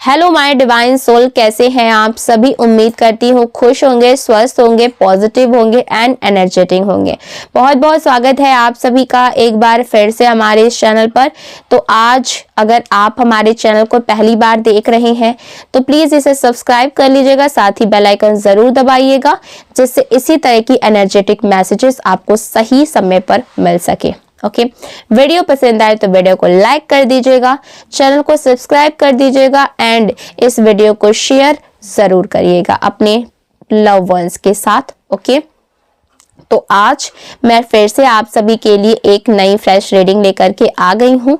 Hello my divine soul, कैसे हैं आप सभी। उम्मीद करती हूँ खुश होंगे, स्वस्थ होंगे, पॉजिटिव होंगे एंड एनर्जेटिक होंगे। बहुत बहुत स्वागत है आप सभी का एक बार फिर से हमारे इस चैनल पर। तो आज अगर आप हमारे चैनल को पहली बार देख रहे हैं तो प्लीज इसे सब्सक्राइब कर लीजिएगा, साथ ही बेल आइकन जरूर दबाइएगा, जिससे इसी तरह की एनर्जेटिक मैसेजेस आपको सही समय पर मिल सके। ओके, वीडियो पसंद आए तो वीडियो को लाइक कर दीजिएगा, चैनल को सब्सक्राइब कर दीजिएगा एंड इस वीडियो को शेयर जरूर करिएगा अपने लव वंस के साथ। ओके, तो आज मैं फिर से आप सभी के लिए एक नई फ्रेश रीडिंग लेकर के आ गई हूँ।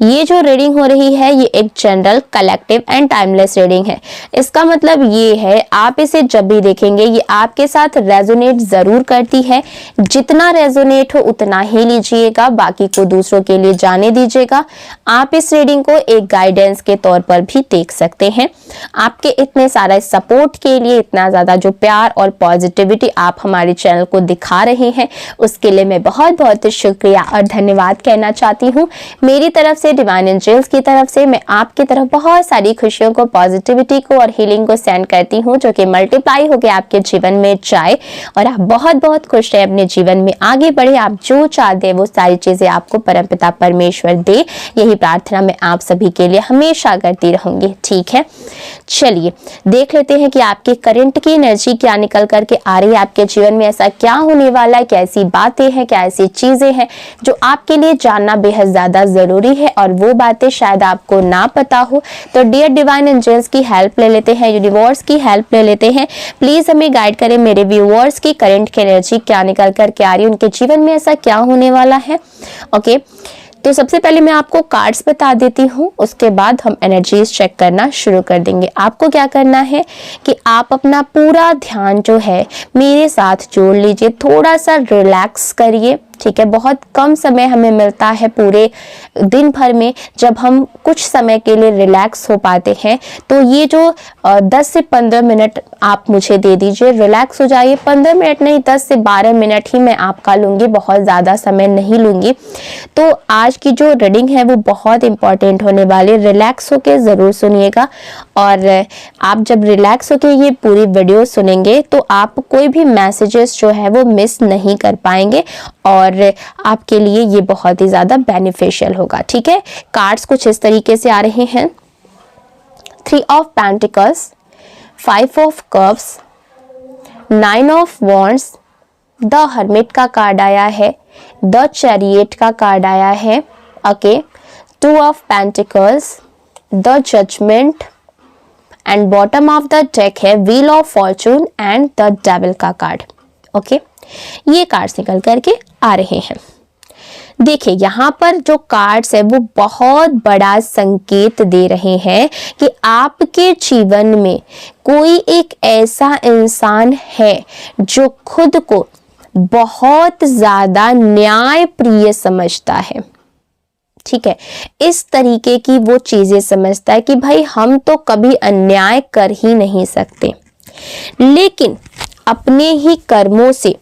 ये जो रीडिंग हो रही है ये एक general, collective and timeless reading है। इसका मतलब ये है आप इसे जब भी देखेंगे ये आपके साथ रेजोनेट जरूर करती है। जितना रेजोनेट हो उतना ही लीजिएगा, बाकी को दूसरों के लिए जाने दीजिएगा। आप इस रीडिंग को एक गाइडेंस के तौर पर भी देख सकते हैं। आपके इतने सारे सपोर्ट के लिए, इतना ज्यादा जो प्यार और पॉजिटिविटी आप हमारे चैनल को दिखा रहे हैं, उसके लिए मैं बहुत बहुत शुक्रिया और धन्यवाद कहना चाहती हूँ। मेरी तरफ से, डिवाइन एंजल्स की तरफ से मैं आपकी तरफ बहुत सारी खुशियों को, पॉजिटिविटी को और हीलिंग को सेंड करती हूँ, जो कि मल्टीप्लाई होकर आपके जीवन में जाए और आप बहुत बहुत खुश रहे, अपने जीवन में आगे बढ़े। आप जो चाहते हैं वो सारी चीजें आपको परमपिता परमेश्वर दे, यही प्रार्थना मैं आप सभी के लिए हमेशा करती रहूंगी। ठीक है, चलिए देख लेते हैं कि आपके करंट की एनर्जी क्या निकल करके आ रही है। आपके जीवन में ऐसा क्या होने वाला है, कैसी बातें हैं, क्या ऐसी चीजें हैं जो आपके लिए जानना बेहद ज्यादा जरूरी है और वो बातें शायद आपको ना पता हो। तो डियर डिवाइन एंजल्स की हेल्प ले लेते हैं, यूनिवर्स की हेल्प ले लेते हैं। प्लीज हमें गाइड करें, मेरे व्यूअर्स की करंट की एनर्जी क्या निकल कर के आ रही है, उनके जीवन में ऐसा क्या होने वाला है। ओके, तो सबसे पहले मैं आपको कार्ड्स बता देती हूँ, उसके बाद हम एनर्जीज चेक करना शुरू कर देंगे। आपको क्या करना है कि आप अपना पूरा ध्यान जो है मेरे साथ जोड़ लीजिए, थोड़ा सा रिलैक्स करिए। ठीक है, बहुत कम समय हमें मिलता है पूरे दिन भर में जब हम कुछ समय के लिए रिलैक्स हो पाते हैं। तो ये जो 10 से 15 मिनट आप मुझे दे दीजिए, रिलैक्स हो जाइए। 15 मिनट नहीं, 10 से 12 मिनट ही मैं आपका लूंगी, बहुत ज़्यादा समय नहीं लूंगी। तो आज की जो रीडिंग है वो बहुत इंपॉर्टेंट होने वाली, रिलैक्स होके ज़रूर सुनिएगा। और आप जब रिलैक्स होके ये पूरी वीडियो सुनेंगे तो आप कोई भी मैसेजेस जो है वो मिस नहीं कर पाएंगे और आपके लिए ये बहुत ही ज्यादा बेनिफिशियल होगा। ठीक है, कार्ड्स कुछ इस तरीके से आ रहे हैं। 3 of pentacles, 5 of cups, 9 of wands, the hermit का कार्ड आया है, द चैरियट का कार्ड आया है। Okay, 2 of pentacles, the judgement and bottom of the deck है wheel of fortune and the devil का कार्ड। ओके, ये कार्ड्स निकल करके आ रहे हैं। देखिए यहाँ पर जो कार्ड्स है वो बहुत बड़ा संकेत दे रहे हैं कि आपके जीवन में कोई एक ऐसा इंसान है जो खुद को बहुत ज्यादा न्याय प्रिय समझता है। ठीक है, इस तरीके की वो चीजें समझता है कि भाई हम तो कभी अन्याय कर ही नहीं सकते, लेकिन अपने ही कर्मों से,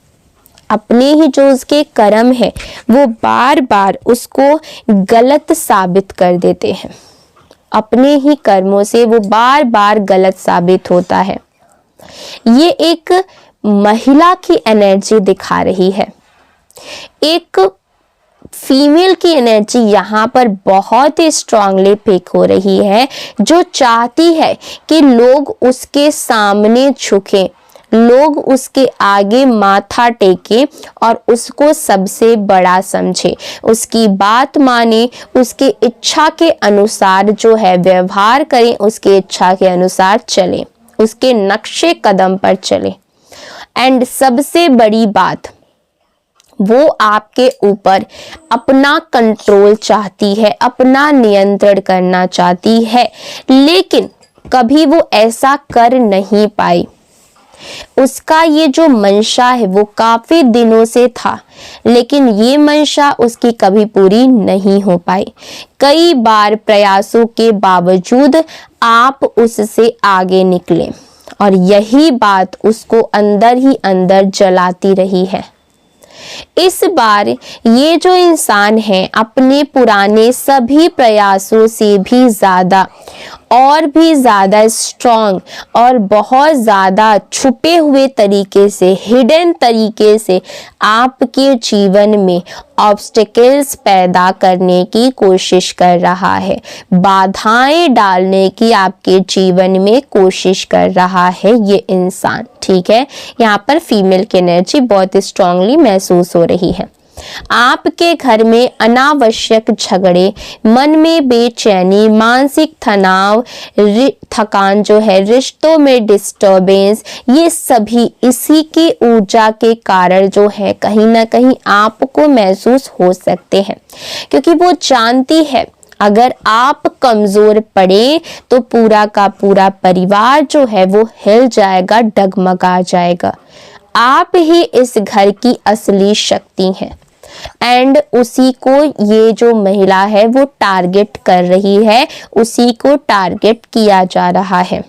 अपने ही जो उसके कर्म है वो बार बार उसको गलत साबित कर देते हैं। अपने ही कर्मों से वो बार बार गलत साबित होता है। ये एक महिला की एनर्जी दिखा रही है, एक फीमेल की एनर्जी यहाँ पर बहुत ही स्ट्रांगली पिक हो रही है, जो चाहती है कि लोग उसके सामने झुकें, लोग उसके आगे माथा टेके और उसको सबसे बड़ा समझे, उसकी बात माने, उसके इच्छा के अनुसार जो है व्यवहार करें, उसके इच्छा के अनुसार चले, उसके नक्शे कदम पर चले। एंड सबसे बड़ी बात, वो आपके ऊपर अपना कंट्रोल चाहती है, अपना नियंत्रण करना चाहती है, लेकिन कभी वो ऐसा कर नहीं पाई। उसका ये जो मंशा है वो काफी दिनों से था, लेकिन ये मंशा उसकी कभी पूरी नहीं हो पाई। कई बार प्रयासों के बावजूद आप उससे आगे निकले और यही बात उसको अंदर ही अंदर जलाती रही है। इस बार ये जो इंसान है अपने पुराने सभी प्रयासों से भी ज्यादा और भी ज़्यादा स्ट्रॉन्ग और बहुत ज़्यादा छुपे हुए तरीके से, हिडन तरीके से आपके जीवन में ऑब्स्टिकल्स पैदा करने की कोशिश कर रहा है, बाधाएं डालने की आपके जीवन में कोशिश कर रहा है ये इंसान। ठीक है, यहाँ पर फीमेल की एनर्जी बहुत स्ट्रांगली महसूस हो रही है। आपके घर में अनावश्यक झगड़े, मन में बेचैनी, मानसिक तनाव, थकान जो है, रिश्तों में डिस्टर्बेंस, ये सभी इसी की ऊर्जा के कारण जो है कहीं ना कहीं आपको महसूस हो सकते हैं, क्योंकि वो जानती है अगर आप कमजोर पड़े तो पूरा का पूरा परिवार जो है वो हिल जाएगा, डगमगा जाएगा। आप ही इस घर की असली शक्ति हैं एंड उसी को ये जो महिला है वो टारगेट कर रही है, उसी को टारगेट किया जा रहा है।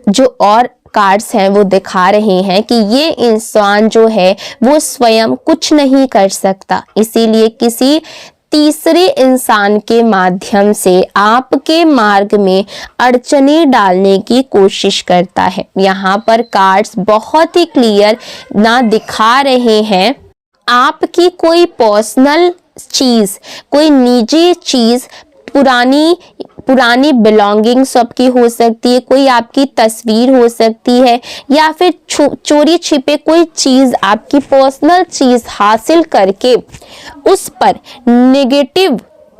जो और कार्ड्स हैं वो दिखा रहे हैं कि ये इंसान जो है वो स्वयं कुछ नहीं कर सकता, इसीलिए किसी तीसरे इंसान के माध्यम से आपके मार्ग में अड़चने डालने की कोशिश करता है। यहाँ पर कार्ड्स बहुत ही क्लियर ना दिखा रहे हैं आपकी कोई पर्सनल चीज, कोई निजी चीज, पुरानी बिलोंगिंग्स आपकी हो सकती है, कोई आपकी तस्वीर हो सकती है, या फिर चोरी छिपे कोई चीज, आपकी पर्सनल चीज हासिल करके उस पर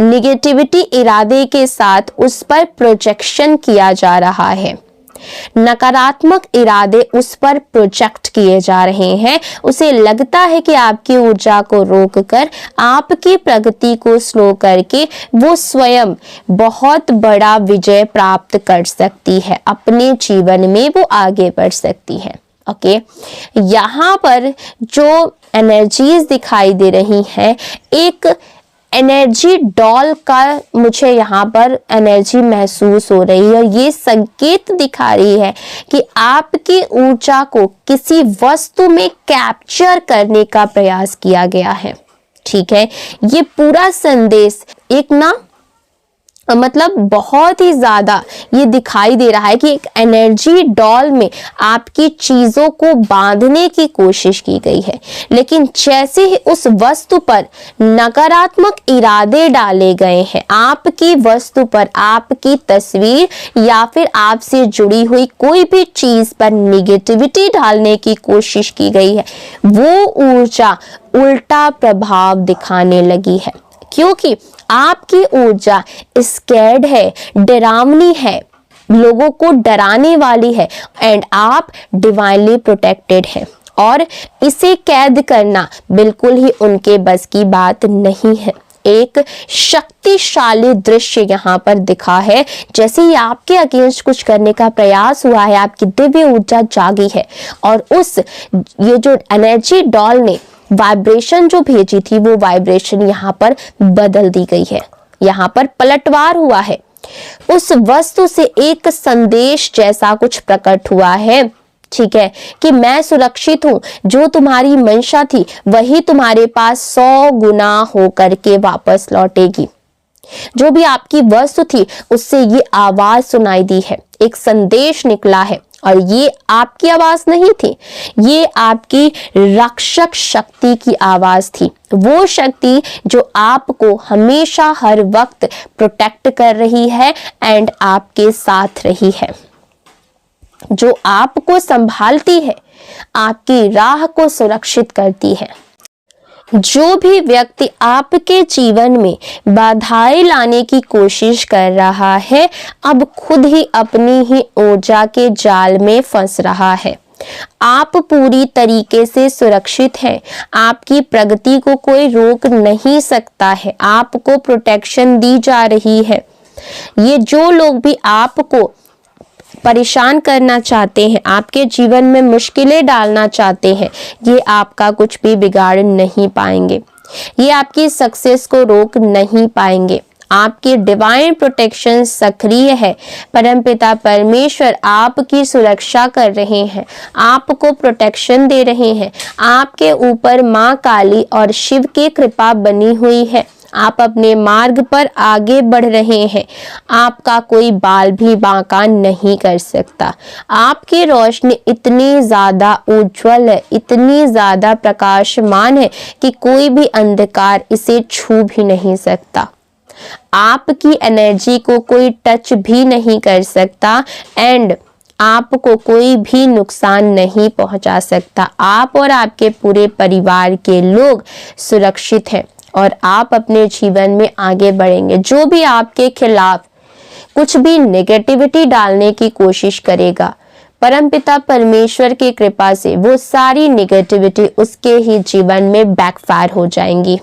निगेटिविटी इरादे के साथ उस पर प्रोजेक्शन किया जा रहा है, नकारात्मक इरादे उस पर प्रोजेक्ट किए जा रहे हैं। उसे लगता है कि आपकी ऊर्जा को रोककर, आपकी प्रगति को स्लो करके वो स्वयं बहुत बड़ा विजय प्राप्त कर सकती है, अपने जीवन में वो आगे बढ़ सकती है। ओके, यहाँ पर जो एनर्जीज दिखाई दे रही हैं, एक एनर्जी डॉल का मुझे यहाँ पर एनर्जी महसूस हो रही है, और ये संकेत दिखा रही है कि आपकी ऊर्जा को किसी वस्तु में कैप्चर करने का प्रयास किया गया है। ठीक है, ये पूरा संदेश एक मतलब बहुत ही ज्यादा ये दिखाई दे रहा है कि एक एनर्जी डॉल में आपकी चीजों को बांधने की कोशिश की गई है, लेकिन जैसे ही उस वस्तु पर नकारात्मक इरादे डाले गए हैं, आपकी वस्तु पर, आपकी तस्वीर या फिर आपसे जुड़ी हुई कोई भी चीज पर निगेटिविटी डालने की कोशिश की गई है, वो ऊर्जा उल्टा प्रभाव दिखाने लगी है, क्योंकि आपकी ऊर्जा स्कैर्ड है, डरावनी है, लोगों को डराने वाली है, एंड आप डिवाइनली प्रोटेक्टेड हैं, और इसे कैद करना बिल्कुल ही उनके बस की बात नहीं है। एक शक्तिशाली दृश्य यहाँ पर दिखा है, जैसे ही आपके अगेंस्ट कुछ करने का प्रयास हुआ है, आपकी दिव्य ऊर्जा जागी है, और ये जो एनर्जी डॉल ने वाइब्रेशन जो भेजी थी, वो वाइब्रेशन यहाँ पर बदल दी गई है, यहाँ पर पलटवार हुआ है। उस वस्तु से एक संदेश जैसा कुछ प्रकट हुआ है, ठीक है, कि मैं सुरक्षित हूं, जो तुम्हारी मंशा थी वही तुम्हारे पास 100 गुना होकर के वापस लौटेगी। जो भी आपकी वस्तु थी उससे ये आवाज सुनाई दी है, एक संदेश निकला है, और ये आपकी आवाज नहीं थी, ये आपकी रक्षक शक्ति की आवाज थी, वो शक्ति जो आपको हमेशा हर वक्त प्रोटेक्ट कर रही है एंड आपके साथ रही है, जो आपको संभालती है, आपकी राह को सुरक्षित करती है। जो भी व्यक्ति आपके जीवन में बाधाएं लाने की कोशिश कर रहा है, अब खुद ही अपनी ही ऊर्जा के जाल में फंस रहा है। आप पूरी तरीके से सुरक्षित हैं, आपकी प्रगति को कोई रोक नहीं सकता है, आपको प्रोटेक्शन दी जा रही है। ये जो लोग भी आपको परेशान करना चाहते हैं, आपके जीवन में मुश्किलें डालना चाहते हैं, ये आपका कुछ भी बिगाड़ नहीं पाएंगे, ये आपकी सक्सेस को रोक नहीं पाएंगे। आपकी डिवाइन प्रोटेक्शन सक्रिय है, परमपिता परमेश्वर आपकी सुरक्षा कर रहे हैं, आपको प्रोटेक्शन दे रहे हैं, आपके ऊपर माँ काली और शिव की कृपा बनी हुई है, आप अपने मार्ग पर आगे बढ़ रहे हैं। आपका कोई बाल भी बांका नहीं कर सकता। आपकी रोशनी इतनी ज़्यादा उज्जवल है, इतनी ज़्यादा प्रकाशमान है कि कोई भी अंधकार इसे छू भी नहीं सकता। आपकी एनर्जी को कोई टच भी नहीं कर सकता एंड आपको कोई भी नुकसान नहीं पहुंचा सकता। आप और आपके पूरे परिवार के लोग सुरक्षित हैं और आप अपने जीवन में आगे बढ़ेंगे। जो भी आपके खिलाफ कुछ भी नेगेटिविटी डालने की कोशिश करेगा, परमपिता परमेश्वर की कृपा से वो सारी नेगेटिविटी उसके ही जीवन में बैकफायर हो जाएंगी।